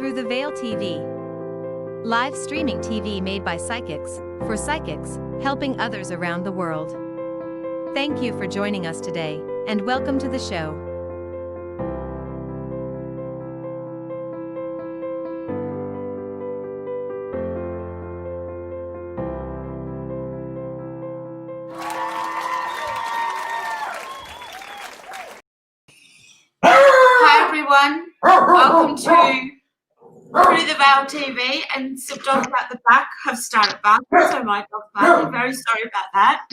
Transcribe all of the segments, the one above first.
Through the Veil TV. Live streaming TV made by psychics, for psychics, helping others around the world. Thank you for joining us today, and welcome to the show. Hi everyone, welcome to Through the Veil TV, and some dogs at the back have started barking, so my dog's barking. Very sorry about that.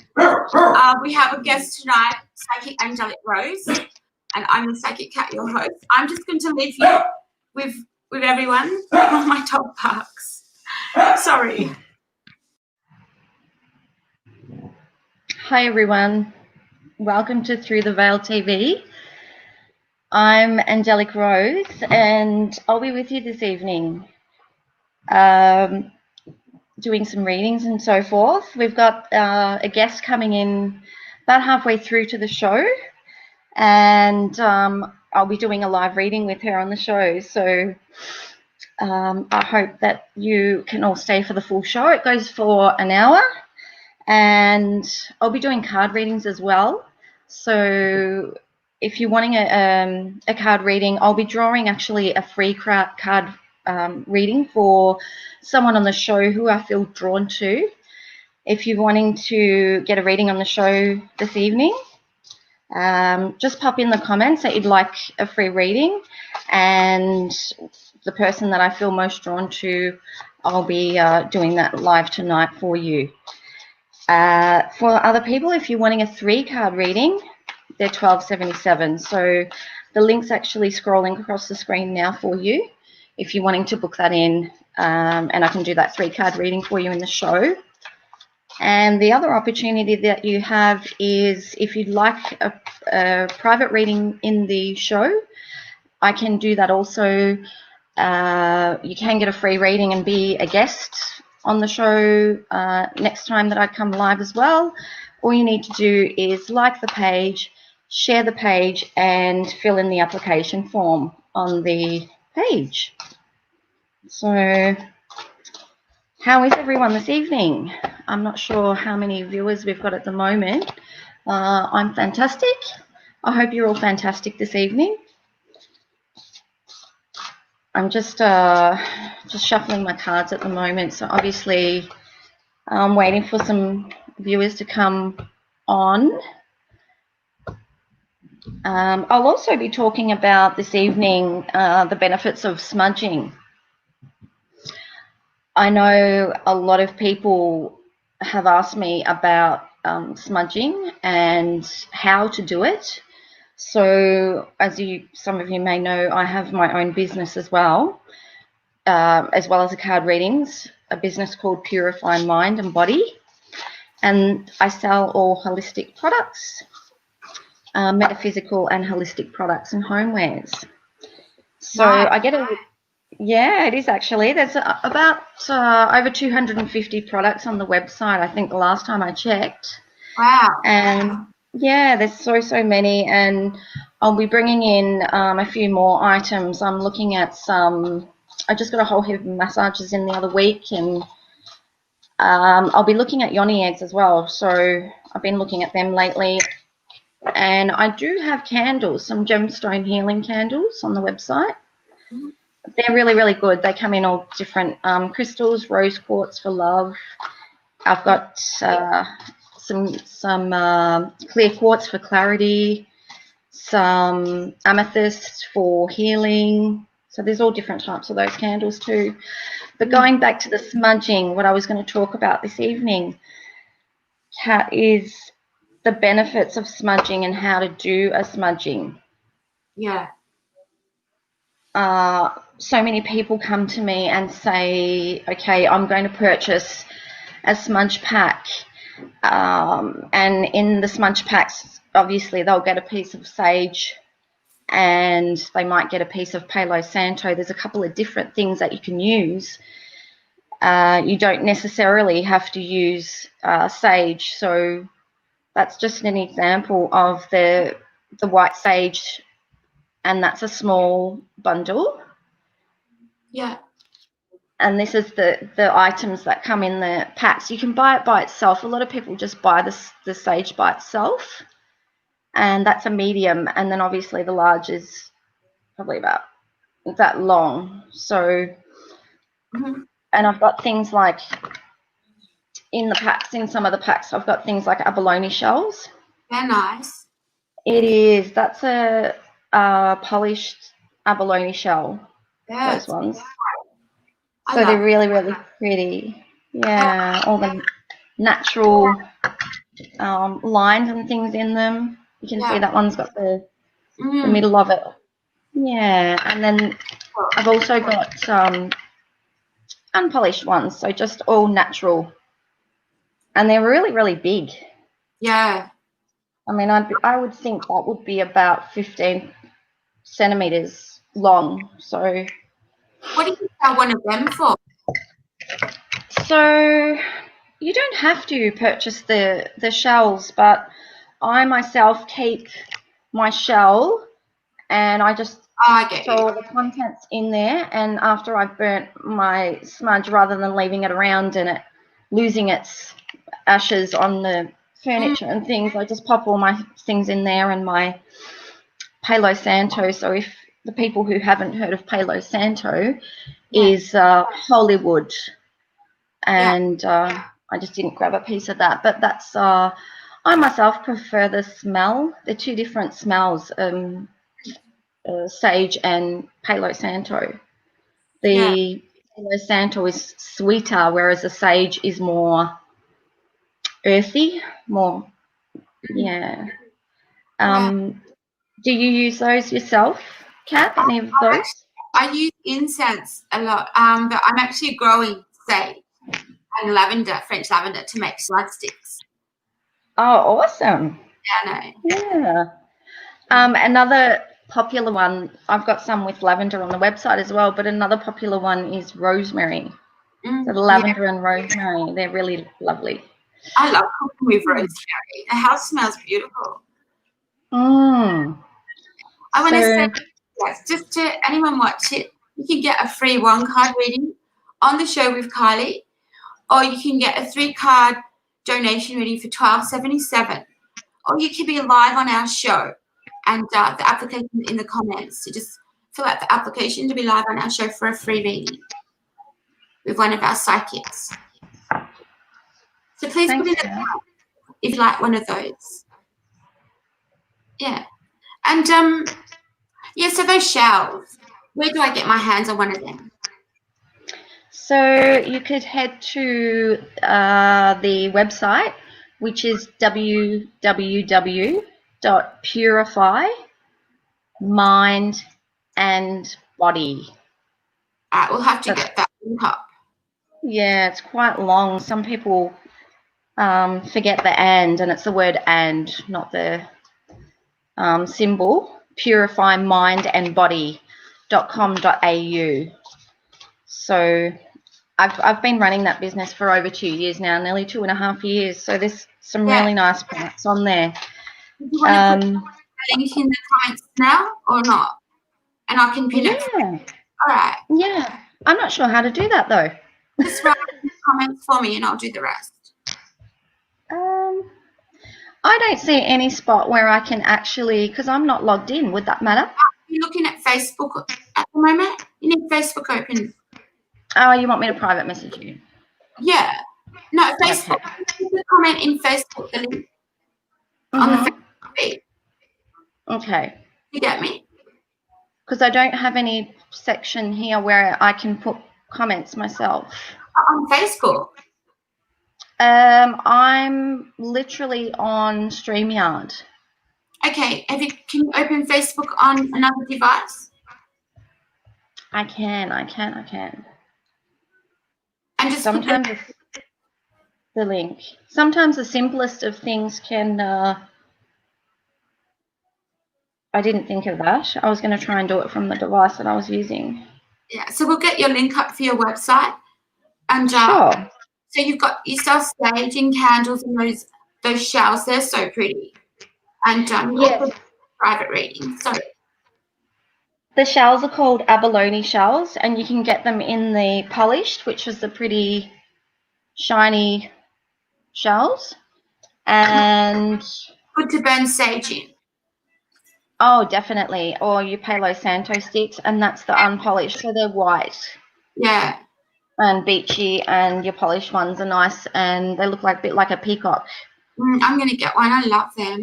We have a guest tonight, Psychic Angelic Rose, and I'm the Psychic Cat, your host. I'm just going to leave you with everyone while my dog barks. Sorry. Hi everyone, welcome to Through the Veil TV. I'm Angelic Rose and I'll be with you this evening doing some readings and so forth. We've got a guest coming in about halfway through to the show, and I'll be doing a live reading with her on the show. So I hope that you can all stay for the full show. It goes for an hour, and I'll be doing card readings as well. So if you're wanting a card reading, I'll be drawing actually a free card reading for someone on the show who I feel drawn to. If you're wanting to get a reading on the show this evening, just pop in the comments that you'd like a free reading, and the person that I feel most drawn to, I'll be doing that live tonight for you. For other people, if you're wanting a 3-card reading, they're $12.77. So the link's actually scrolling across the screen now for you if you're wanting to book that in, and I can do that 3-card reading for you in the show. And the other opportunity that you have is if you'd like a private reading in the show, I can do that also. You can get a free reading and be a guest on the show next time that I come live as well. All you need to do is like the page, share the page, and fill in the application form on the page. So how is everyone this evening? I'm not sure how many viewers we've got at the moment. I'm fantastic. I hope you're all fantastic this evening. I'm just shuffling my cards at the moment, so obviously I'm waiting for some viewers to come on. I'll also be talking about this evening the benefits of smudging. I know a lot of people have asked me about smudging and how to do it. So as some of you may know, I have my own business as well as a card readings, a business called Purify Mind and Body. And I sell all holistic products, metaphysical and holistic products and homewares. So I get it is actually. There's about over 250 products on the website, I think the last time I checked. Wow. And yeah, there's so many, and I'll be bringing in a few more items. I'm looking at I just got a whole heap of massages in the other week, and I'll be looking at yoni eggs as well. So I've been looking at them lately. And I do have candles, some gemstone healing candles on the website. They're really, really good. They come in all different crystals, rose quartz for love. I've got some clear quartz for clarity, some amethyst for healing. So there's all different types of those candles too. But going back to the smudging, what I was going to talk about this evening, Kat, is the benefits of smudging and how to do a smudging. Yeah. So many people come to me and say, okay, I'm going to purchase a smudge pack. And in the smudge packs, obviously they'll get a piece of sage and they might get a piece of Palo Santo. There's a couple of different things that you can use. You don't necessarily have to use sage. So that's just an example of the white sage, and that's a small bundle. Yeah. And this is the items that come in the packs. You can buy it by itself. A lot of people just buy the sage by itself, and that's a medium. And then obviously the large is probably about that long. So, and I've got things like in the packs, in some of the packs, I've got things like abalone shells. They're nice. It is. That's a polished abalone shell. Yeah. Those ones. I So love they're really, really pretty. Yeah, all the natural lines and things in them. You can see that one's got the middle of it. Yeah, and then I've also got unpolished ones, so just all natural. And they're really, really big. Yeah. I mean, I would think that would be about 15 centimeters long. So. What do you sell one of them for? So you don't have to purchase the shells, but I myself keep my shell and I just throw all the contents in there, and after I've burnt my smudge, rather than leaving it around and it losing its ashes on the furniture and things, I just pop all my things in there and my Palo Santo. So if the people who haven't heard of Palo Santo is Hollywood, and I just didn't grab a piece of that, but that's I myself prefer the smell. They're two different smells, sage and Palo Santo. The Palo Santo is sweeter, whereas the sage is more earthy, more, yeah. Do you use those yourself, Kat, any of those? I use incense a lot, but I'm actually growing sage and lavender, French lavender, to make slug sticks. Oh, awesome. Yeah, I know. Yeah. Another popular one, I've got some with lavender on the website as well, but another popular one is rosemary. So the lavender and rosemary, they're really lovely. I love cooking with rosemary. The house smells beautiful. I want to say, yes, just to anyone watch it, you can get a free 1-card reading on the show with Kylie, or you can get a 3-card donation reading for $12.77, or you can be live on our show, and the application in the comments. So just fill out the application to be live on our show for a free reading with one of our psychics. So please put in the comments if you like one of those. Yeah. And so those shells, where do I get my hands on one of them? So you could head to the website, which is www.purifymindandbody. We'll have to get that link up. Yeah, it's quite long. Some people forget the and it's the word and, not the symbol. purifymindandbody.com.au. So I've been running that business for over 2 years now, nearly 2.5 years. So there's some really nice products on there. Do you want to put a link in the comments now or not? And I can pin it. All right. Yeah. I'm not sure how to do that though. Just write in the comments for me and I'll do the rest. I don't see any spot where I can actually, because I'm not logged in. Would that matter? You're looking at Facebook at the moment? You need Facebook open. Oh, you want me to private message you? Yeah. No, Facebook. You can comment in Facebook, the link on the Facebook feed. Okay. You get me? Because I don't have any section here where I can put comments myself. On Facebook? I'm literally on StreamYard. Okay. Can you open Facebook on another device? I can. And just sometimes the link. Sometimes the simplest of things can. I didn't think of that. I was going to try and do it from the device that I was using. Yeah. So we'll get your link up for your website, and sure. So you sell staging candles and those shells. They're so pretty, and private reading. So The shells are called abalone shells, and you can get them in the polished, which is the pretty shiny shells. And Good to burn sage in. oh, definitely. Or your Palo Santo sticks, and that's the unpolished, so they're white Yeah. and beachy, and your polished ones are nice, and they look like a bit like a peacock. I'm going to get one. I love them.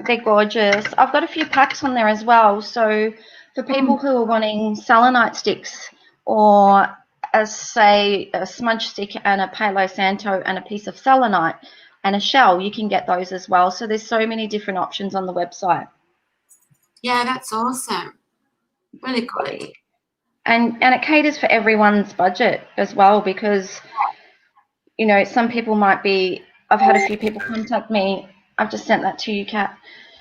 They're gorgeous. I've got a few packs on there as well. So for people who are wanting selenite sticks, or as say a smudge stick and a Palo Santo and a piece of selenite and a shell, you can get those as well. So there's so many different options on the website. Yeah, that's awesome. Really good. And it caters for everyone's budget as well, because you know, some people might be, I've had a few people contact me. I've just sent that to you, Kat.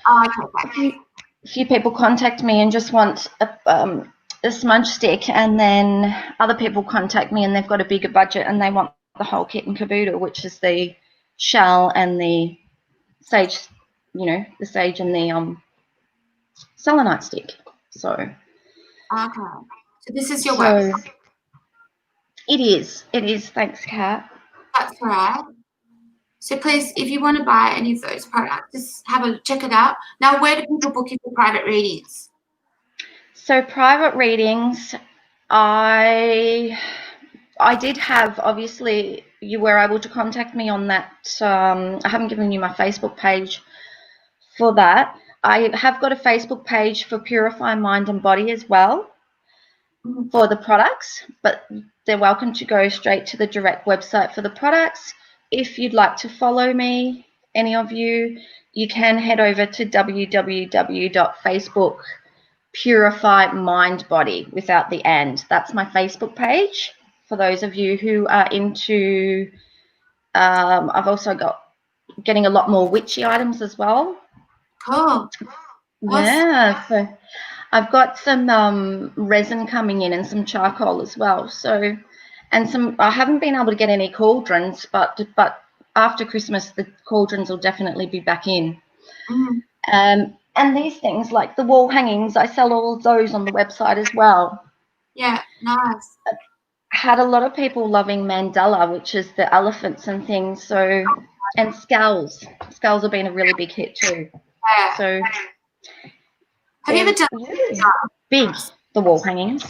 Oh, okay. A few people contact me and just want a smudge stick, and then other people contact me and they've got a bigger budget and they want the whole kit and caboodle, which is the shell and the sage, you know, the sage and the selenite stick. So Okay. So this is your website. It is. Thanks, Kat. That's right. So please, if you want to buy any of those products, just check it out. Now, where do people book you for private readings? So private readings, I did have, obviously, you were able to contact me on that. I haven't given you my Facebook page for that. I have got a Facebook page for Purify Mind and Body as well for the products, but they're welcome to go straight to the direct website for the products. If you'd like to follow me, any of you, you can head over to www.facebook Purify Mind Body without the and. That's my Facebook page for those of you who are into. I've also got getting a lot more witchy items as well. Cool. Yeah, so I've got some resin coming in and some charcoal as well. So, and some. I haven't been able to get any cauldrons, but after Christmas the cauldrons will definitely be back in. And these things like the wall hangings, I sell all of those on the website as well. Yeah, nice. Had a lot of people loving mandala, which is the elephants and things. So, and skulls. Skulls have been a really big hit too. Yeah. So, have you ever done big the wall hangings?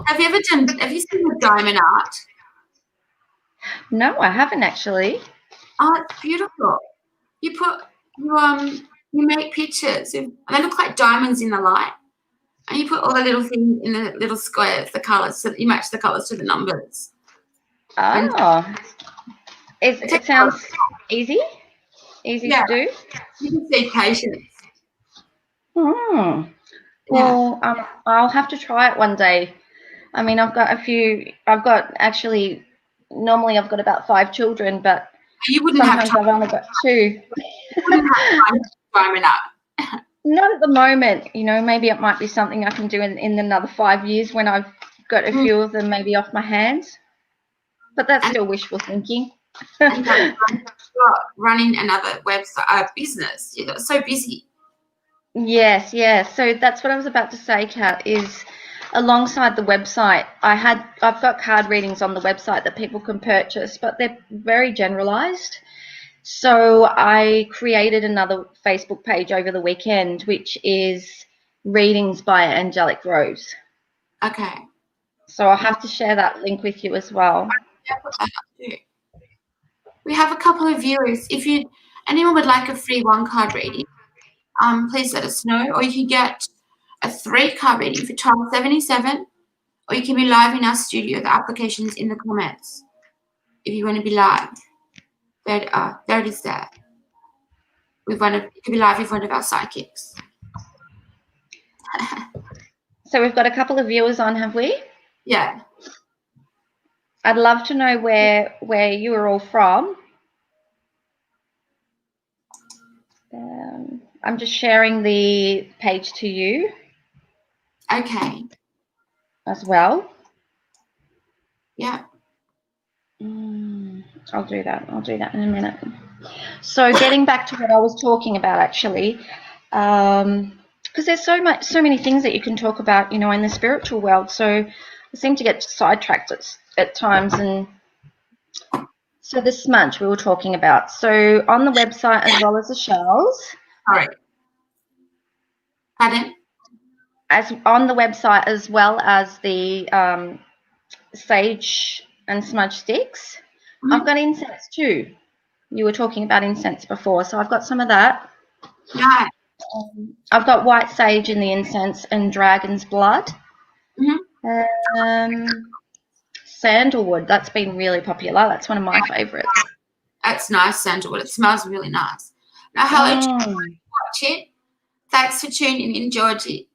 Have you seen the diamond art? No, I haven't actually. Oh, it's beautiful. You make pictures and they look like diamonds in the light. And you put all the little things in the little squares, the colours, so that you match the colours to the numbers. Oh, it sounds easy to do. You can see patience. Well, I'll have to try it one day. I mean, normally I've got about 5 children, but sometimes I've only got 2. You wouldn't have time to diamond art. Not at the moment, you know, maybe it might be something I can do in another 5 years when I've got a few of them maybe off my hands. But that's still wishful thinking. And you're running another website, business. You're so busy. Yes. So that's what I was about to say, Kat, is alongside the website, I've got card readings on the website that people can purchase, but they're very generalized. So I created another Facebook page over the weekend, which is Readings by Angelic Rose. Okay. So I'll have to share that link with you as well. We have a couple of viewers. If anyone would like a free 1-card reading, please let us know. Or you can get a 3-card reading for $12.77, or you can be live in our studio. The application's in the comments. If you want to be live, there it is. There. You can be live with one of our psychics. So we've got a couple of viewers on, have we? Yeah. I'd love to know where you are all from. I'm just sharing the page to you. Okay. As well. Yeah. I'll do that in a minute. So getting back to what I was talking about, actually, because there's so many things that you can talk about, in the spiritual world. So I seem to get sidetracked at times. And so the smudge we were talking about. So on the website as well as the shells. Sorry. Pardon? As on the website as well as the sage and smudge sticks. Mm-hmm. I've got incense too. You were talking about incense before, so I've got some of that. Yeah. I've got white sage in the incense and dragon's blood. Mm-hmm. Sandalwood, that's been really popular. That's one of my favourites. That's nice, sandalwood. It smells really nice. Now, hello, watch it. Thanks for tuning in, Georgie.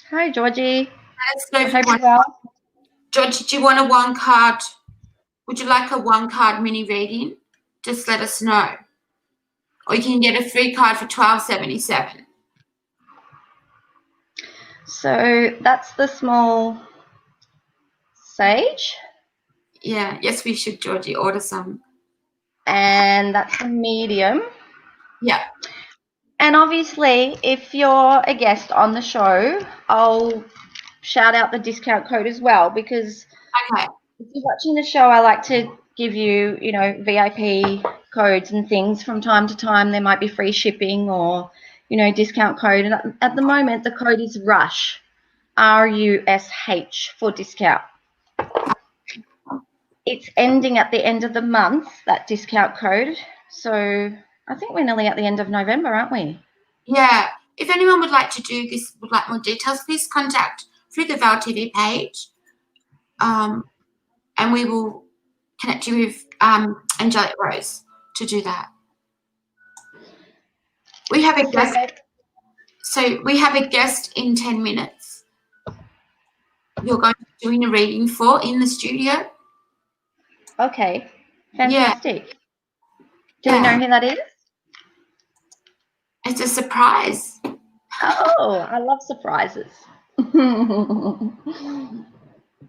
Hi, Georgie. Let's go I for hope one. you're well. Georgie, do you want a one card? Would you like a one card mini reading? Just let us know. Or you can get a free card for $12.77. So that's the small sage. Yeah, yes, we should, Georgie, order some. And that's the medium. Yeah. And obviously, if you're a guest on the show, I'll shout out the discount code as well, because Okay. if you're watching the show, I like to give you, VIP codes and things from time to time. There might be free shipping or, discount code. And at the moment, the code is RUSH, RUSH, for discount. It's ending at the end of the month, that discount code. So I think we're nearly at the end of November, aren't we? Yeah. If anyone would like to do this, would like more details, please contact through the Val TV page. And we will connect you with Angelic Rose to do that. We have a guest. So we have a guest in 10 minutes. You're going to be doing a reading for in the studio. Okay, fantastic. Do we Yeah. know who that is? It's a surprise. Oh, I love surprises.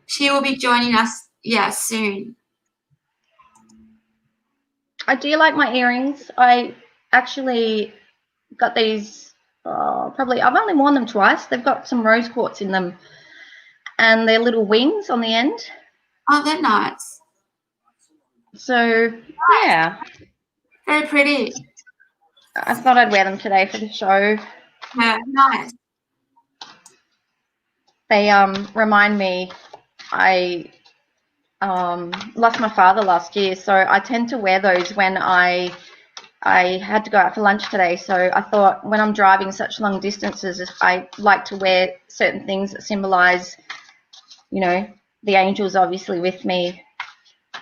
She will be joining us, soon. I do like my earrings. I actually got these, probably, I've only worn them twice. They've got some rose quartz in them and they're little wings on the end. Oh, they're nice. So, yeah. Very pretty. I thought I'd wear them today for the show. Yeah, nice. They remind me, I lost my father last year, so I tend to wear those when I had to go out for lunch today. So I thought, when I'm driving such long distances, I like to wear certain things that symbolize, the angels obviously with me,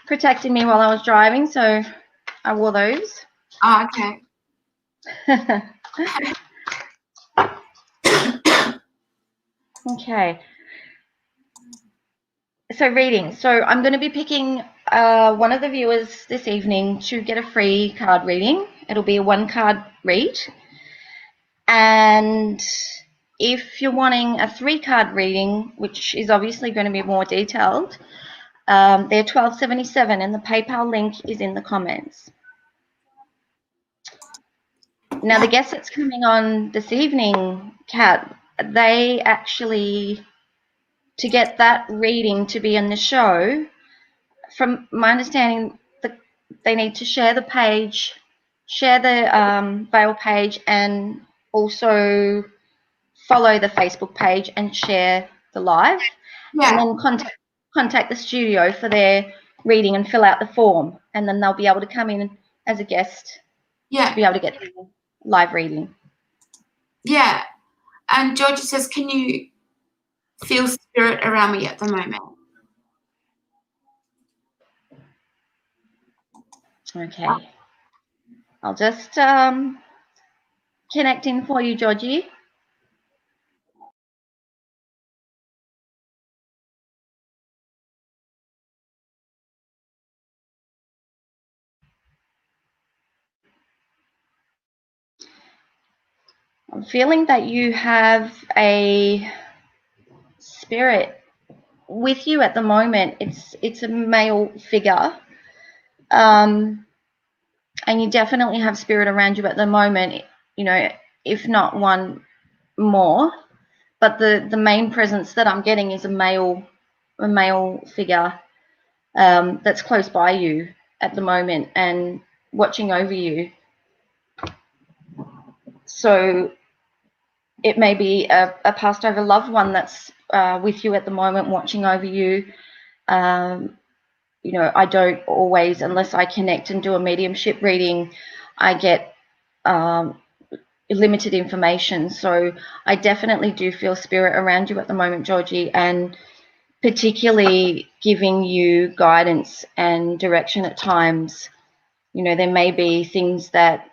protecting me while I was driving. So I wore those. Oh, okay. Okay. So reading. So I'm going to be picking one of the viewers this evening to get a free card reading. It'll be a one card read. And if you're wanting a 3-card reading, which is obviously going to be more detailed, they're $12.77 and the PayPal link is in the comments. Now, the guest that's coming on this evening, Kat, they actually, to get that reading to be in the show, from my understanding, they need to share the page, share the Veil page, and also follow the Facebook page and share the live. Yeah. And then contact the studio for their reading and fill out the form, and then they'll be able to come in as a guest to be able to get the live reading. Yeah. And Georgie says, can you feel spirit around me at the moment? Okay. I'll just connect in for you, Georgie. I'm feeling that you have a spirit with you at the moment. It's a male figure, and you definitely have spirit around you at the moment. If not one more, but the main presence that I'm getting is a male figure that's close by you at the moment and watching over you. So it may be a passed over loved one that's with you at the moment, watching over you. You know, I don't always, unless I connect and do a mediumship reading, I get limited information. So I definitely do feel spirit around you at the moment, Georgie, and particularly giving you guidance and direction at times. You know, there may be things that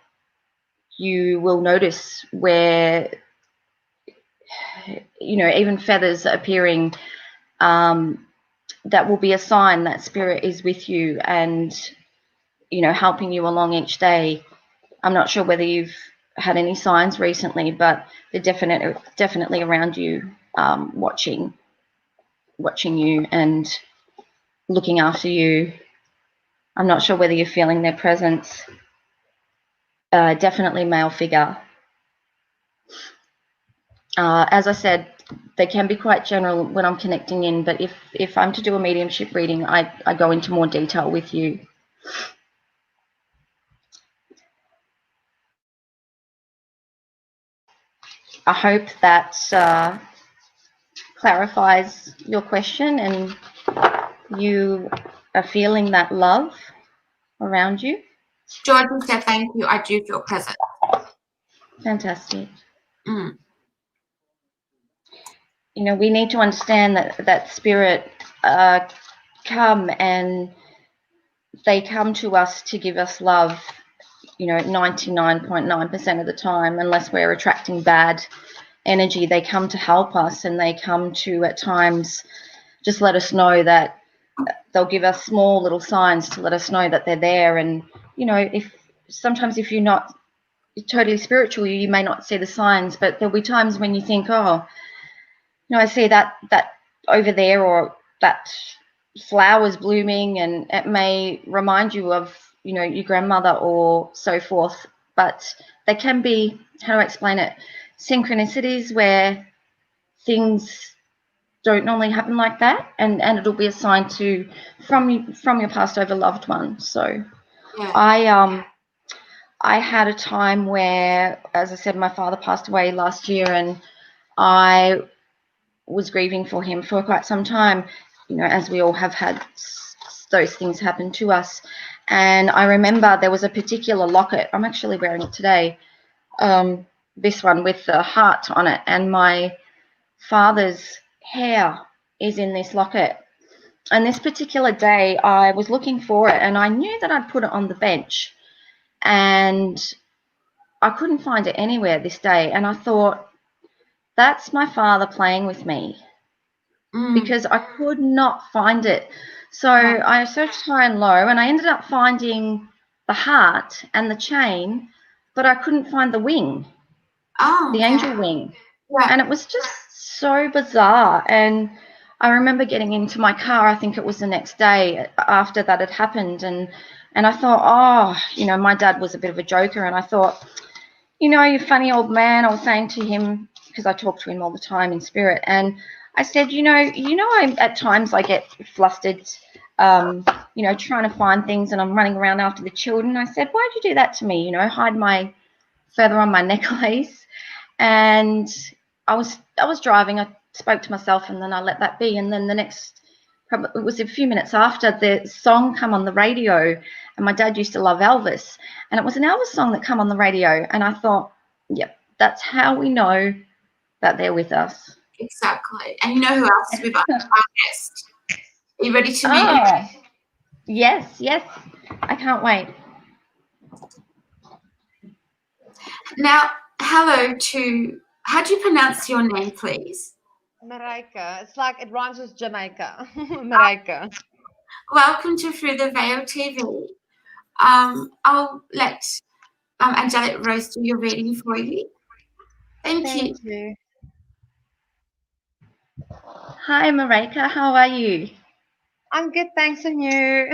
you will notice where, you know, even feathers appearing, that will be a sign that spirit is with you and, you know, helping you along each day. I'm not sure whether you've had any signs recently, but they're definitely around you, watching you and looking after you. I'm not sure whether you're feeling their presence. Definitely male figure. As I said, they can be quite general when I'm connecting in, but if I'm to do a mediumship reading, I go into more detail with you. I hope that clarifies your question and you are feeling that love around you. Georgie said, thank you. I do feel present. Fantastic. Mm. You know, we need to understand that spirit come and they come to us to give us love, you know, 99.9% of the time, unless we're attracting bad energy. They come to help us, and they come to, at times, just let us know that they'll give us small little signs to let us know that they're there. And, you know, if you're not totally spiritual, you may not see the signs, but there'll be times when you think, oh, you know, I see that over there, or that flower's blooming, and it may remind you of, you know, your grandmother or so forth. But they can be, how do I explain it, synchronicities where things don't normally happen like that, and it'll be a sign from your past over loved one. So yeah. I had a time where, as I said, my father passed away last year, and I was grieving for him for quite some time, you know, as we all have had those things happen to us. And I remember there was a particular locket, I'm actually wearing it today, this one with the heart on it, and my father's hair is in this locket. And this particular day I was looking for it, and I knew that I'd put it on the bench, and I couldn't find it anywhere this day. And I thought, that's my father playing with me, because I could not find it. So I searched high and low, and I ended up finding the heart and the chain, but I couldn't find the wing, the angel wing. Yeah. And it was just so bizarre. And I remember getting into my car, I think it was the next day after that had happened, and I thought, oh, you know, my dad was a bit of a joker, and I thought, you know, you funny old man, I was saying to him, because I talk to him all the time in spirit, and I said, you know, at times I get flustered, you know, trying to find things, and I'm running around after the children. I said, why'd you do that to me? You know, hide my feather on my necklace. And I was driving. I spoke to myself, and then I let that be. And then the next, probably it was a few minutes after, the song come on the radio, and my dad used to love Elvis, and it was an Elvis song that come on the radio, and I thought, yep, that's how we know that they're with us. Exactly. And you know who else is with us? Our guest. Are you ready to meet him? Yes. I can't wait. Now, hello to, how do you pronounce your name, please? Marijke. It's like, it rhymes with Jamaica. Marijke. Welcome to Through the Veil TV. I'll let Angelic Rose do your reading for you. Thank you. Hi, Marijke. How are you? I'm good, thanks, and you?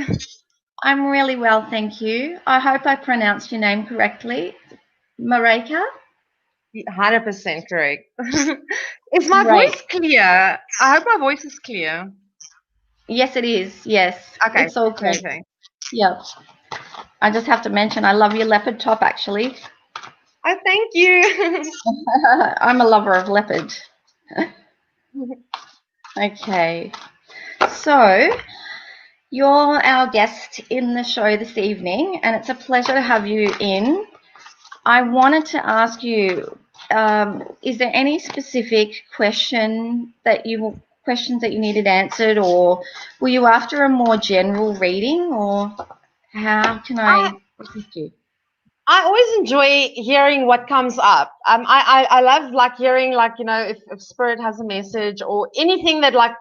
I'm really well, thank you. I hope I pronounced your name correctly. Marijke? 100% correct. Is my Great. voice clear? I hope my voice is clear. Yes, it is. Yes, Okay, it's all good. perfect. Yep. I just have to mention I love your leopard top, actually. Oh, thank you. I'm a lover of leopard. Okay. So, you're our guest in the show this evening, and it's a pleasure to have you in. I wanted to ask you, is there any specific questions that you needed answered, or were you after a more general reading, or how can I assist you? I always enjoy hearing what comes up. I love like hearing like, you know, if spirit has a message or anything that like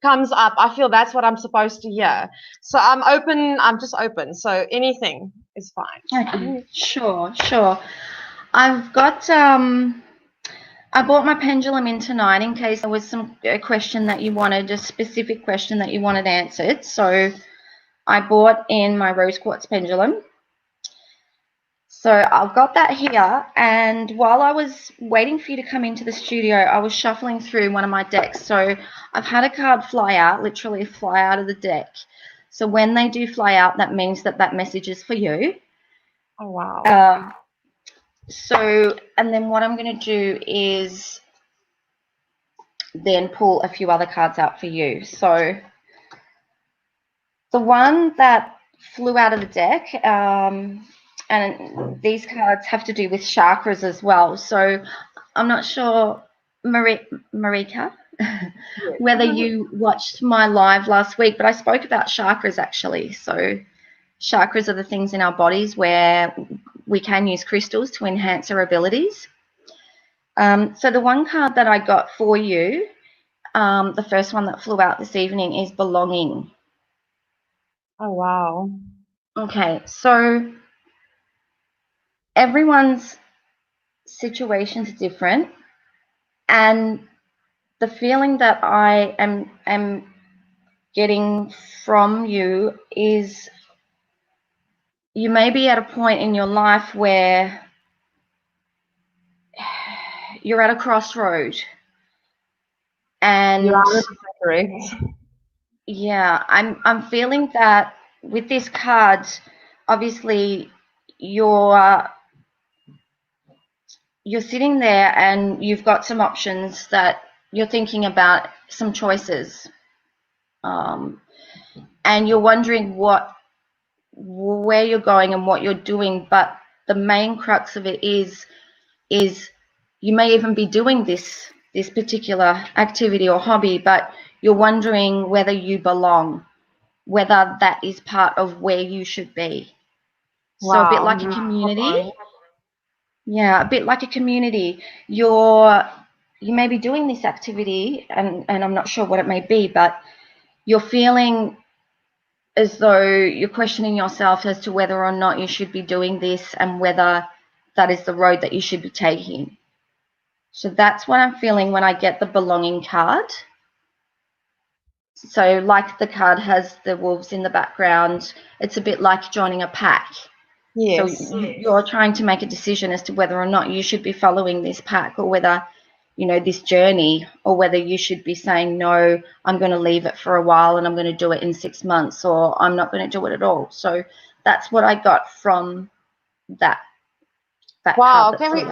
comes up. I feel that's what I'm supposed to hear. So I'm open. I'm just open. So anything is fine. Okay, sure. I've got I bought my pendulum in tonight in case there was a question that you wanted, a specific question that you wanted answered. So I bought in my rose quartz pendulum. So I've got that here, and while I was waiting for you to come into the studio, I was shuffling through one of my decks. So I've had a card fly out, literally fly out of the deck. So when they do fly out, that means that that message is for you. Oh wow. And then what I'm going to do is then pull a few other cards out for you. So the one that flew out of the deck, and these cards have to do with chakras as well. So I'm not sure, Marika, whether you watched my live last week, but I spoke about chakras actually. So chakras are the things in our bodies where we can use crystals to enhance our abilities. So the one card that I got for you, the first one that flew out this evening, is belonging. Oh wow. Okay, so everyone's situations are different, and the feeling that I am getting from you is you may be at a point in your life where you're at a crossroad, and You are correct. yeah, I'm feeling that with this card, obviously you're sitting there and you've got some options that you're thinking about, some choices, and you're wondering where you're going and what you're doing. But the main crux of it is you may even be doing this particular activity or hobby, but you're wondering whether you belong, whether that is part of where you should be. So a bit like a community. Yeah, a bit like a community. You may be doing this activity, and I'm not sure what it may be, but you're feeling as though you're questioning yourself as to whether or not you should be doing this and whether that is the road that you should be taking. So that's what I'm feeling when I get the belonging card. So like the card has the wolves in the background, it's a bit like joining a pack. Yes. So you're trying to make a decision as to whether or not you should be following this pack, or whether, you know, this journey, or whether you should be saying, no, I'm going to leave it for a while and I'm going to do it in 6 months, or I'm not going to do it at all. So that's what I got from that Wow. card. Can we?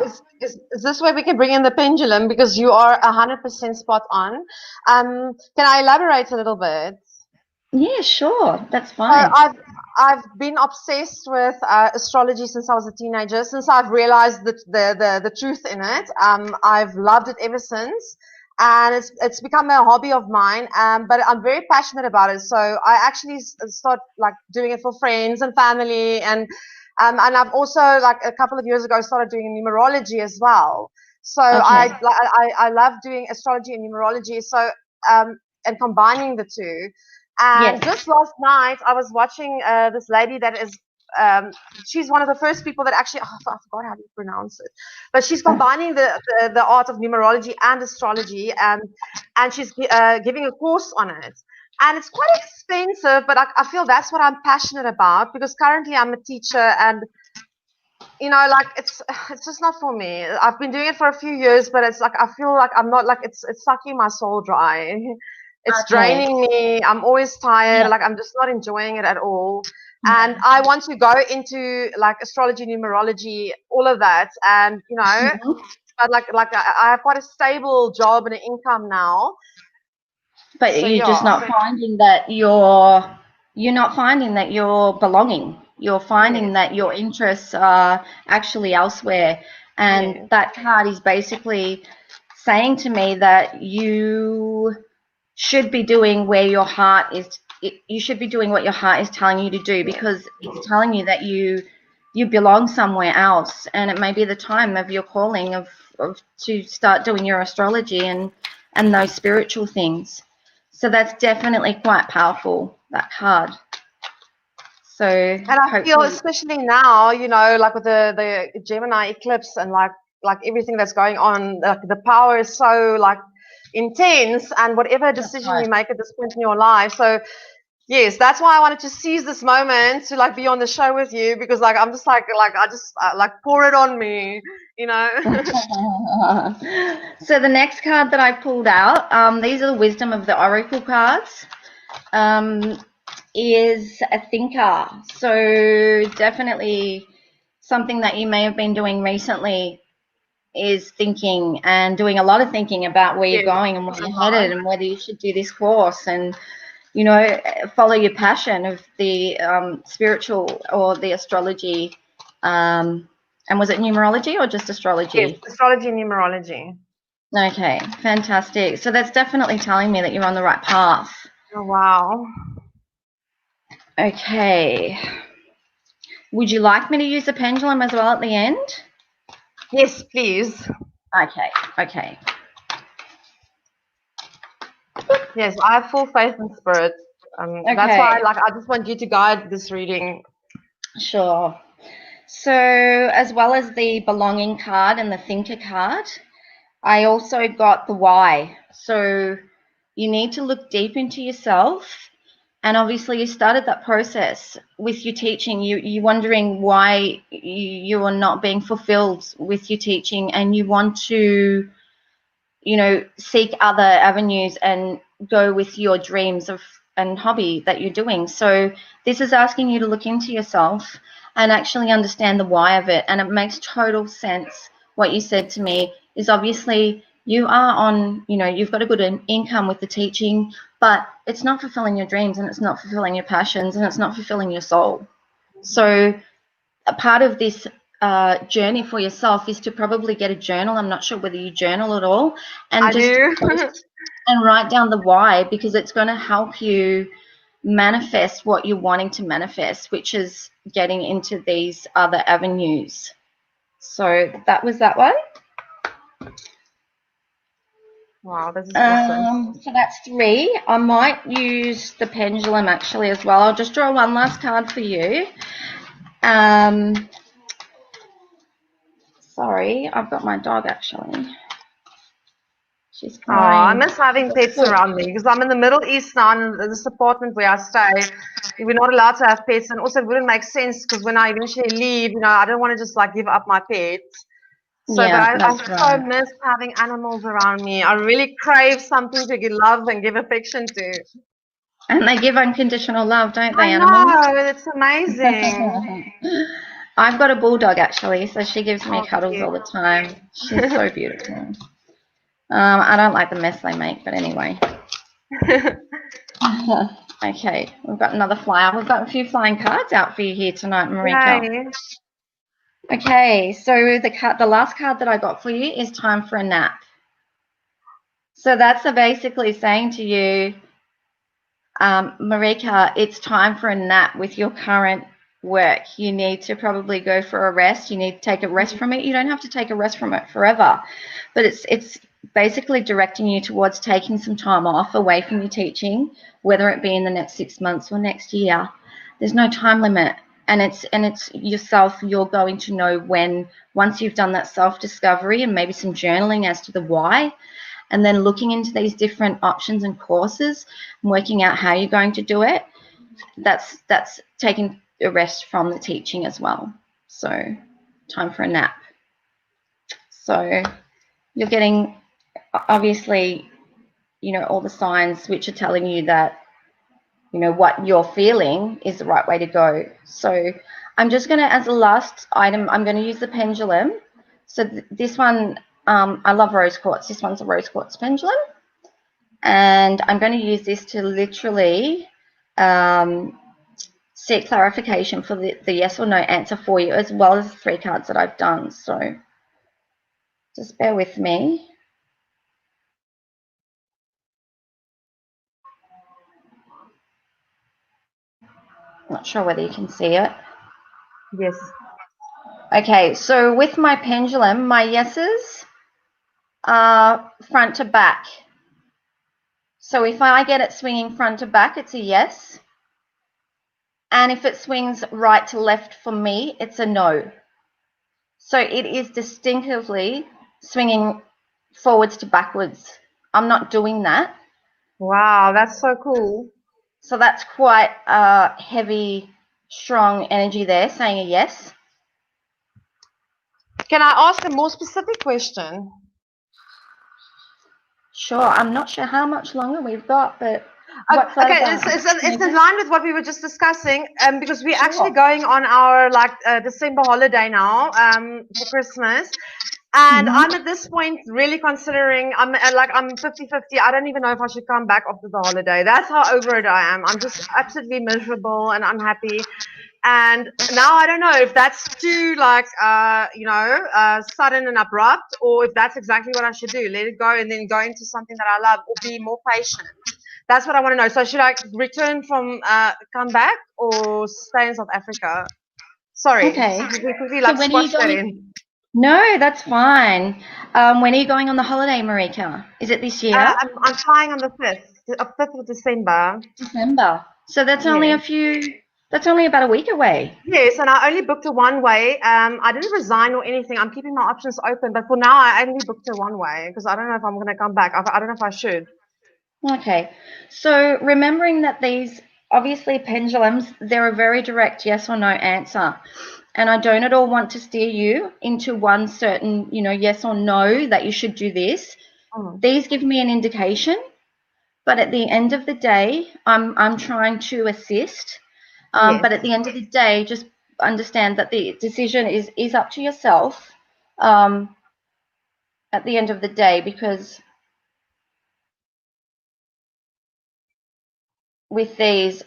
Is this where we can bring in the pendulum, because you are 100% spot on? Can I elaborate a little bit? Yeah, sure. That's So fine. I've been obsessed with astrology since I was a teenager. Since I've realized the truth in it, I've loved it ever since, and it's become a hobby of mine. But I'm very passionate about it. So I actually start like doing it for friends and family, and I've also like a couple of years ago started doing numerology as well. So Okay. I love doing astrology and numerology. So and combining the two. And Yes. just last night, I was watching this lady that is, she's one of the first people that actually, oh, I forgot how to pronounce it, but she's combining the art of numerology and astrology, and she's giving a course on it. And it's quite expensive, but I feel that's what I'm passionate about, because currently I'm a teacher, and you know, like it's just not for me. I've been doing it for a few years, but it's like I feel like I'm not like it's sucking my soul dry. It's Okay. draining me. I'm always tired. Yeah. Like I'm just not enjoying it at all. And I want to go into like astrology, numerology, all of that. And you know, Mhm. but like I have quite a stable job and an income now. But So you're just yeah, not finding that you're not finding that you're belonging. You're finding yes, that your interests are actually elsewhere. And yes, that card is basically saying to me that you should be doing where your heart is. You should be doing what your heart is telling you to do, because it's telling you that you belong somewhere else, and it may be the time of your calling of to start doing your astrology and those spiritual things. So that's definitely quite powerful, that card. So and I feel hopefully, especially now, you know, like with the Gemini eclipse and like everything that's going on, like the power is so like intense, and whatever that's decision right. you make at this point in your life. So yes, that's why I wanted to seize this moment to like be on the show with you, because like I'm just like I just like pour it on me, you know. So the next card that I pulled out, these are the wisdom of the oracle cards. Um, is a thinker. So definitely something that you may have been doing recently is thinking, and doing a lot of thinking about where you're Yes, going and where a you're lot. headed and whether you should do this course, and follow your passion of the spiritual or the astrology. And was it numerology or just Yes, astrology? astrology, numerology. Okay, fantastic. So that's definitely telling me that you're on the right path. Oh, wow. Okay. Would you like me to use the pendulum as well at the end? Yes, please. Okay, okay. Yes, I have full faith in spirit. That's why, Okay, like, I just want you to guide this reading. sure. So, as well as the belonging card and the thinker card, I also got the why. So, you need to look deep into yourself. And obviously, you started that process with your teaching. You're wondering why you are not being fulfilled with your teaching, and you want to, seek other avenues and go with your dreams of and hobby that you're doing. So this is asking you to look into yourself and actually understand the why of it. And it makes total sense. What you said to me is obviously you are on, you've got a good income with the teaching, but it's not fulfilling your dreams, and it's not fulfilling your passions, and it's not fulfilling your soul. So a part of this journey for yourself is to probably get a journal. I'm not sure whether you journal at all, and I just do. post and write down the why, because it's going to help you manifest what you're wanting to manifest, which is getting into these other avenues. So that was that one. Wow, this is awesome. So that's 3. I might use the pendulum actually as well. I'll just draw one last card for you. Sorry, I've got my dog actually. She's Oh, I crying. miss having pets around me because I'm in the Middle East now, and in this apartment where I stay, we're not allowed to have pets, and also it wouldn't make sense because when I eventually leave, you know, I don't want to just like give up my pets. So, but Yeah, I that's so right. miss having animals around me. I really crave something to give love and give affection to. And they give unconditional love, don't I they, animals? know, it's amazing. I've got a bulldog actually, so she gives me Oh, cuddles cute. all the time. She's so beautiful. I don't like the mess they make, but anyway. Okay, we've got another flyer. We've got a few flying cards out for you here tonight, Marika. Yay. Okay, so the last card that I got for you is time for a nap. So that's basically saying to you, Marika, it's time for a nap with your current work. You need to probably go for a rest. You need to take a rest from it. You don't have to take a rest from it forever, but it's basically directing you towards taking some time off away from your teaching, whether it be in the next 6 months or next year. There's no time limit, and it's yourself. You're going to know when, once you've done that self-discovery and maybe some journaling as to the why, and then looking into these different options and courses and working out how you're going to do it. That's taking a rest from the teaching as well. So time for a nap. So you're getting, obviously, all the signs which are telling you that, what you're feeling is the right way to go. So I'm just going to, as a last item, I'm going to use the pendulum. So this one, I love rose quartz. This one's a rose quartz pendulum. And I'm going to use this to literally seek clarification for the yes or no answer for you, as well as the 3 cards that I've done. So just bear with me. Not sure whether you can see it. Yes. Okay, so with my pendulum, my yeses are front to back. So if I get it swinging front to back, it's a yes. And if it swings right to left for me, it's a no. So it is distinctively swinging forwards to backwards. I'm not doing that. Wow, that's so cool. So that's quite heavy, strong energy there, saying a yes. Can I ask a more specific question? Sure. I'm not sure how much longer we've got, but okay, it's in line with what we were just discussing, because we're actually going on our December holiday now, for Christmas. And I'm at this point really considering, I'm 50-50. I don't even know if I should come back after the holiday. That's how over it I am. I'm just absolutely miserable and unhappy. And now I don't know if that's too sudden and abrupt, or if that's exactly what I should do. Let it go and then go into something that I love, or be more patient. That's what I want to know. So should I return from, come back, or stay in South Africa? Sorry. Okay. We quickly So when are you squash that going? in. No, that's fine. When are you going on the holiday, Marika? Is it this year? I'm flying on the 5th of December. December. So that's only that's only about a week away. Yes, and I only booked a one-way. I didn't resign or anything. I'm keeping my options open, but for now, I only booked a one-way because I don't know if I'm going to come back. I don't know if I should. Okay. So remembering that these, obviously pendulums, they're a very direct yes or no answer. And I don't at all want to steer you into one certain, yes or no that you should do this. These give me an indication, but at the end of the day, I'm trying to assist. Yes. But at the end of the day, just understand that the decision is up to yourself. At the end of the day, because with these,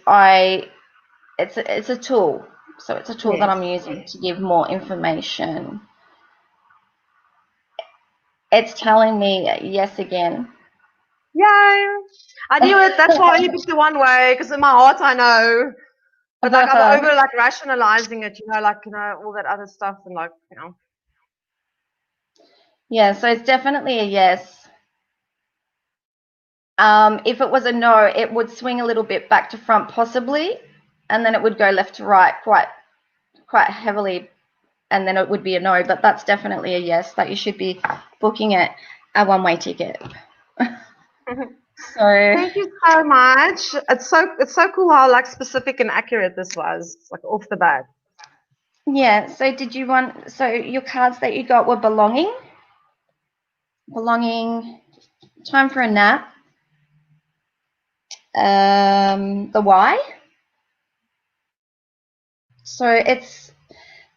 it's a tool. So it's a tool that I'm using to give more information. It's telling me yes again. Yeah, I knew it. That's why I only booked the one way, because in my heart I know. But I'm over rationalizing it, all that other stuff and Yeah, so it's definitely a yes. If it was a no, it would swing a little bit back to front possibly, and then it would go left to right quite heavily, and then it would be a no. But that's definitely a yes, that you should be booking it a one-way ticket. So thank you so much. It's so cool how specific and accurate this was, off the bat. Yeah, so did you want, so your cards that you got were belonging, time for a nap, the why. So it's,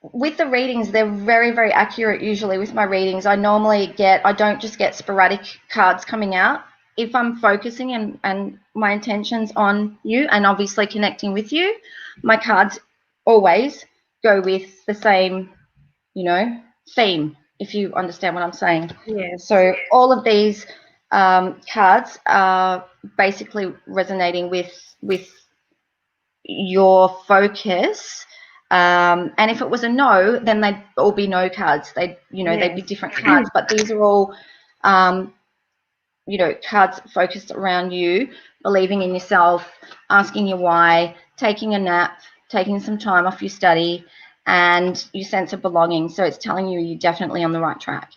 with the readings, they're very, very accurate usually with my readings. I don't just get sporadic cards coming out. If I'm focusing and my intention's on you and obviously connecting with you, my cards always go with the same, theme, if you understand what I'm saying. Yes. So all of these cards are basically resonating with your focus. And if it was a no, then they'd all be no cards. They'd be different cards. But these are all, cards focused around you, believing in yourself, asking you why, taking a nap, taking some time off your study, and your sense of belonging. So it's telling you you're definitely on the right track.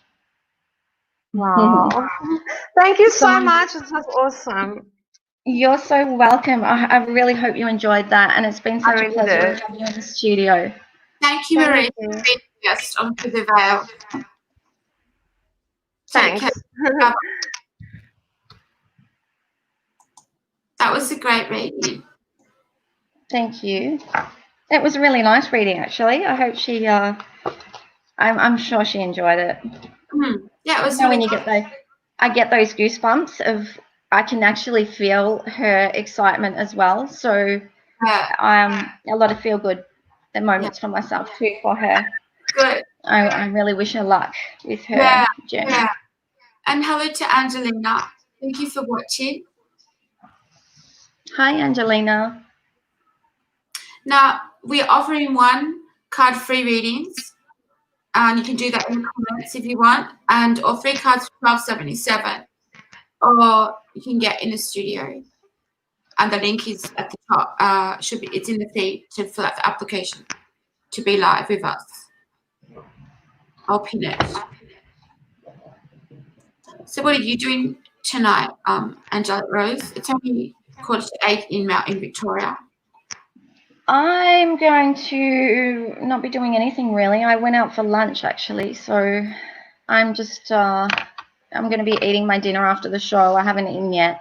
Wow. Thank you so much. This was awesome. You're so welcome. I really hope you enjoyed that, and it's been such a pleasure to have you in the studio. Thank you, Marie. guest on Through the Veil. Take Thanks. care. That was a great reading. Thank you. It was a really nice reading, actually. I hope she. I'm sure she enjoyed it. Yeah, it was. You know, really when you get those, I get those goosebumps of. I can actually feel her excitement as well. So, a lot of feel good moments for myself too for her. Good. I really wish her luck with her journey. Yeah. And hello to Angelina. Thank you for watching. Hi, Angelina. Now, we're offering 1 card free readings. And you can do that in the comments if you want. Or 3 cards for $12.77. Or you can get in the studio. And the link is at the top. It's in the feed to fill out the application to be live with us. I'll pin it. So what are you doing tonight, Angelic Rose? It's only 7:45 in Victoria. I'm going to not be doing anything really. I went out for lunch actually, so I'm just I'm going to be eating my dinner after the show. I haven't eaten yet,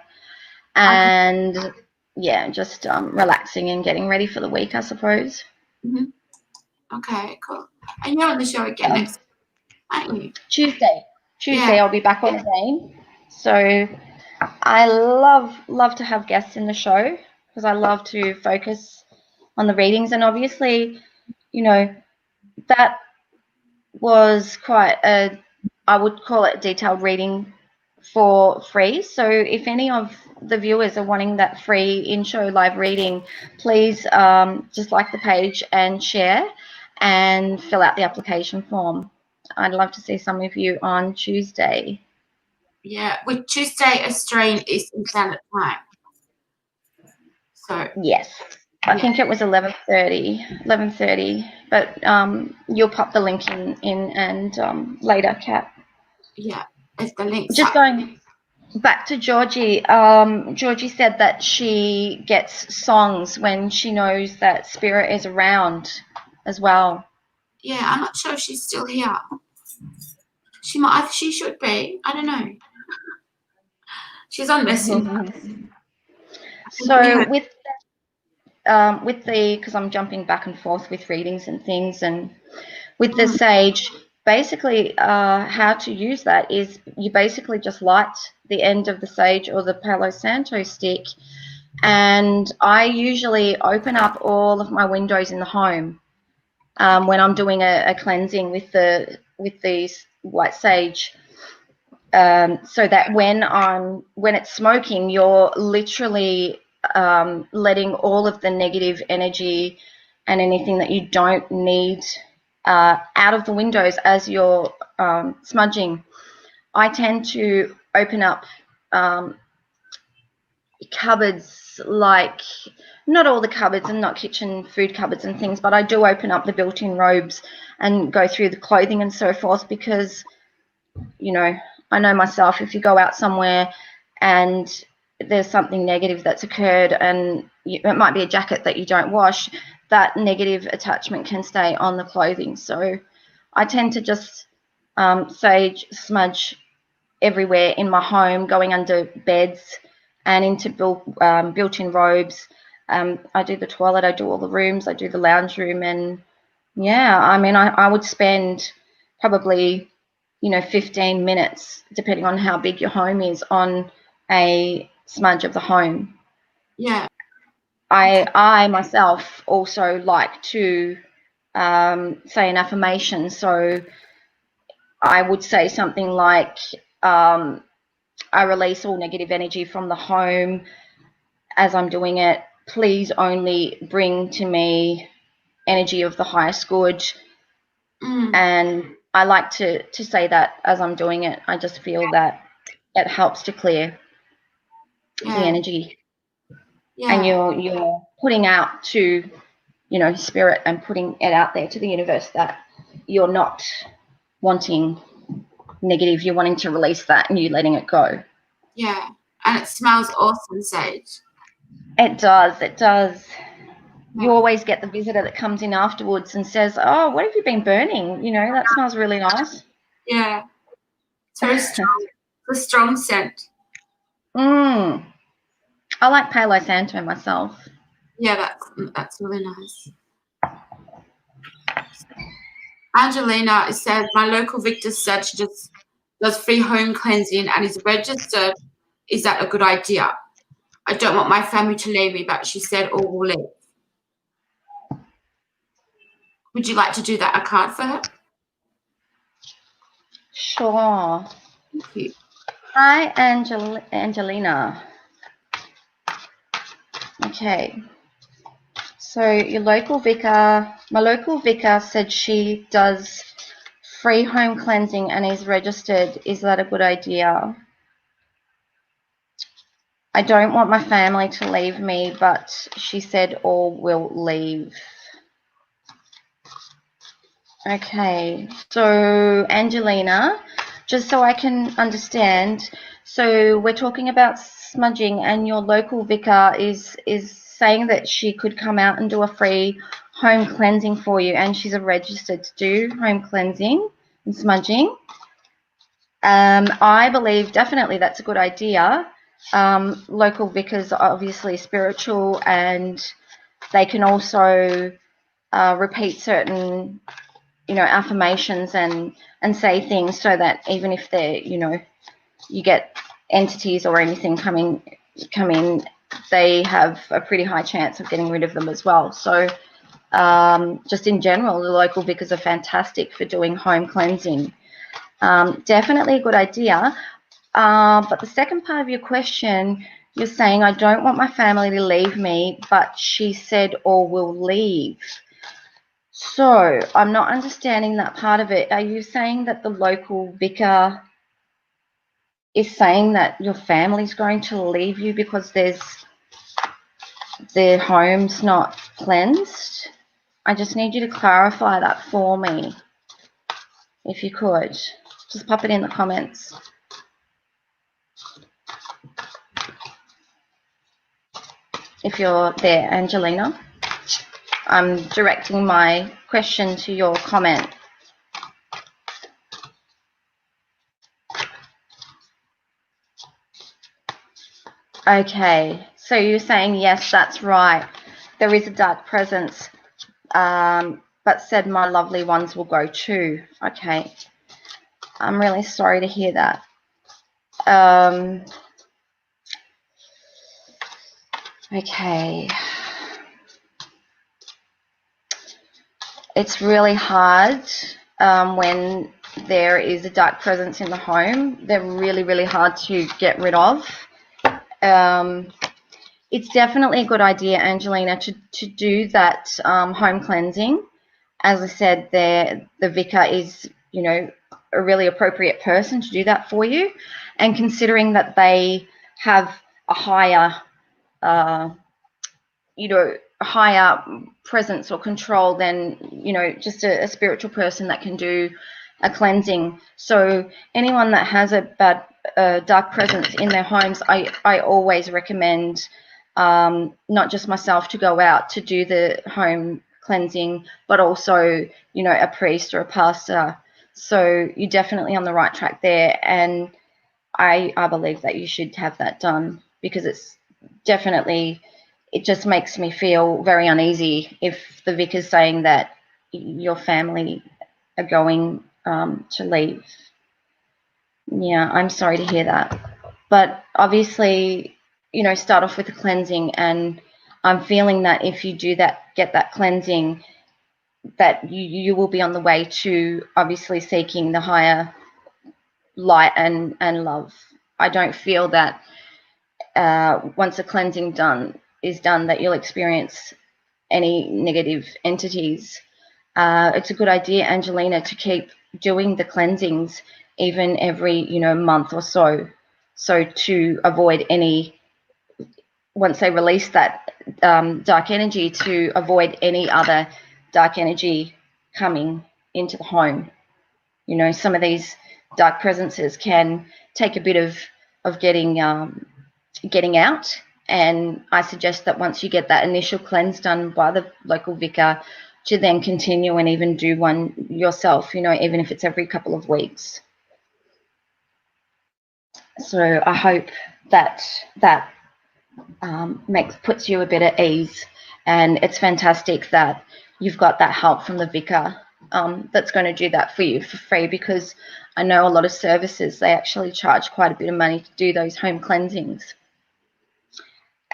and yeah, just relaxing and getting ready for the week, I suppose. Okay, cool. And you're on the show again next week, aren't you? Tuesday, I'll be back on again. So I love to have guests in the show because I love to focus on the readings, and obviously, you know, that was quite I would call it a detailed reading for free. So if any of the viewers are wanting that free in-show live reading, please just like the page and share and fill out the application form. I'd love to see some of you on Tuesday. Yeah, with Tuesday Australian Eastern Standard Time. So yes, I think it was 11:30, but you'll pop the link in and later, Kat. Yeah, it's the link. Just going back to Georgie, Georgie said that she gets songs when she knows that spirit is around as well. Yeah, I'm not sure if she's still here. She might. She should be. I don't know. She's on Messenger. So with the, because I'm jumping back and forth with readings and things, and with the sage, basically how to use that is you basically just light the end of the sage or the Palo Santo stick, and I usually open up all of my windows in the home when I'm doing a cleansing with the white sage, so that when it's smoking, you're literally letting all of the negative energy and anything that you don't need out of the windows as you're smudging. I tend to open up cupboards, like not all the cupboards and not kitchen food cupboards and things, but I do open up the built-in robes and go through the clothing and so forth, because I know myself, if you go out somewhere and there's something negative that's occurred, and it might be a jacket that you don't wash, that negative attachment can stay on the clothing. So I tend to just sage smudge everywhere in my home, going under beds and into built-in robes. I do the toilet, I do all the rooms, I do the lounge room, and yeah, I mean, I would spend probably 15 minutes, depending on how big your home is, on a smudge of the home. Yeah. I myself also like to say an affirmation. So I would say something like, I release all negative energy from the home as I'm doing it. Please only bring to me energy of the highest good. And I like to say that as I'm doing it. I just feel that it helps to clear the energy. And you're putting out to spirit, and putting it out there to the universe that you're not wanting negative, you're wanting to release that, and you're letting it go. Yeah, and it smells awesome, sage. It does. you always get the visitor that comes in afterwards and says, "Oh, what have you been burning? You know, that smells really nice." Yeah. It's very strong. It's a strong scent. I like Palo Santo myself. Yeah, that's really nice. Angelina said, my local Victor said she just does free home cleansing and is registered. Is that a good idea? I don't want my family to leave me, but she said all will leave. Would you like to do that a card for her? Sure. Thank you. Hi, Angelina. Okay. So your local vicar, my local vicar said she does free home cleansing and is registered. Is that a good idea? I don't want my family to leave me, but she said all will leave. Okay, so Angelina, just so I can understand, so we're talking about smudging and your local vicar is saying that she could come out and do a free home cleansing for you, and she's registered to do home cleansing and smudging. I believe definitely that's a good idea. Local vicars are obviously spiritual, and they can also repeat certain, affirmations and say things so that even if they're, you get entities or anything come in, they have a pretty high chance of getting rid of them as well. So just in general, the local vicars are fantastic for doing home cleansing. Definitely a good idea. But the second part of your question, you're saying, I don't want my family to leave me, but she said all will leave. So I'm not understanding that part of it. Are you saying that the local vicar is saying that your family's going to leave you because their home's not cleansed? I just need you to clarify that for me, if you could. Just pop it in the comments. If you're there, Angelina. I'm directing my question to your comment. Okay, so you're saying, yes, that's right. There is a dark presence, but said my lovely ones will go too. Okay, I'm really sorry to hear that. Okay. It's really hard when there is a dark presence in the home. They're really, really hard to get rid of. It's definitely a good idea, Angelina, to do that home cleansing. As I said, the vicar is, a really appropriate person to do that for you. And considering that they have a higher, higher presence or control than, just a spiritual person that can do a cleansing. So anyone that has a bad dark presence in their homes, I always recommend not just myself to go out to do the home cleansing, but also, a priest or a pastor. So you're definitely on the right track there. And I believe that you should have that done, because it's definitely, it just makes me feel very uneasy if the vicar's saying that your family are going to leave. Yeah, I'm sorry to hear that. But obviously, start off with the cleansing, and I'm feeling that if you do that, get that cleansing, that you will be on the way to obviously seeking the higher light and love. I don't feel that once the cleansing is done that you'll experience any negative entities. It's a good idea, Angelina, to keep doing the cleansings even every month or so to avoid any, once they release that dark energy, to avoid any other dark energy coming into the home. Some of these dark presences can take a bit of getting out, And I suggest that once you get that initial cleanse done by the local vicar, to then continue and even do one yourself, even if it's every couple of weeks. So I hope that puts you a bit at ease, and it's fantastic that you've got that help from the vicar that's going to do that for you for free, because I know a lot of services, they actually charge quite a bit of money to do those home cleansings.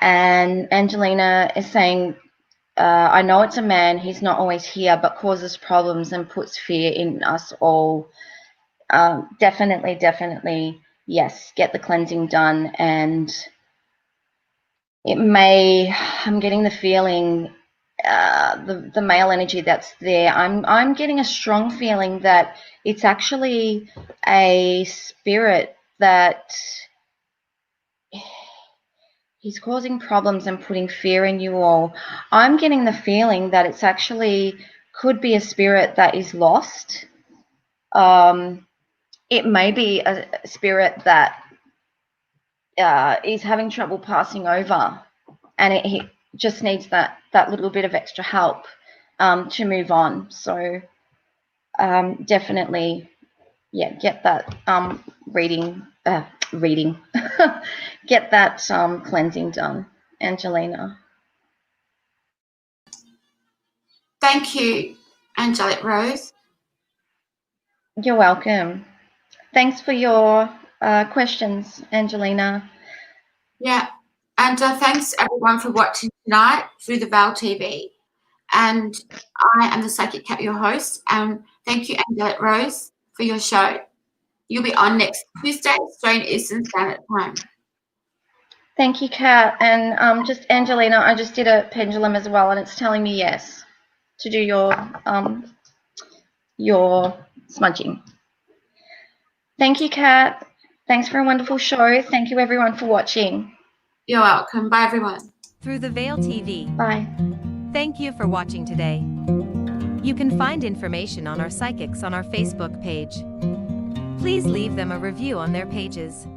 And Angelina is saying, I know it's a man, he's not always here, but causes problems and puts fear in us all. Definitely, yes, get the cleansing done. And I'm getting the feeling, the male energy that's there, I'm getting a strong feeling that it's actually a spirit that he's causing problems and putting fear in you all. I'm getting the feeling that it's actually could be a spirit that is lost. It may be a spirit that is having trouble passing over, and he just needs that little bit of extra help to move on. So definitely, yeah, get that reading. Get that cleansing done, Angelina. Thank you, Angelic Rose. You're welcome. Thanks for your questions, Angelina. Yeah, and thanks everyone for watching tonight through the Val TV. And I am the Psychic Cat, your host. And thank you, Angelic Rose, for your show. You'll be on next Tuesday, Australian Eastern Standard Time. Thank you, Kat. And just Angelina, I just did a pendulum as well, and it's telling me yes to do your smudging. Thank you, Kat. Thanks for a wonderful show. Thank you, everyone, for watching. You're welcome. Bye, everyone. Through the Veil TV. Bye. Thank you for watching today. You can find information on our psychics on our Facebook page. Please leave them a review on their pages.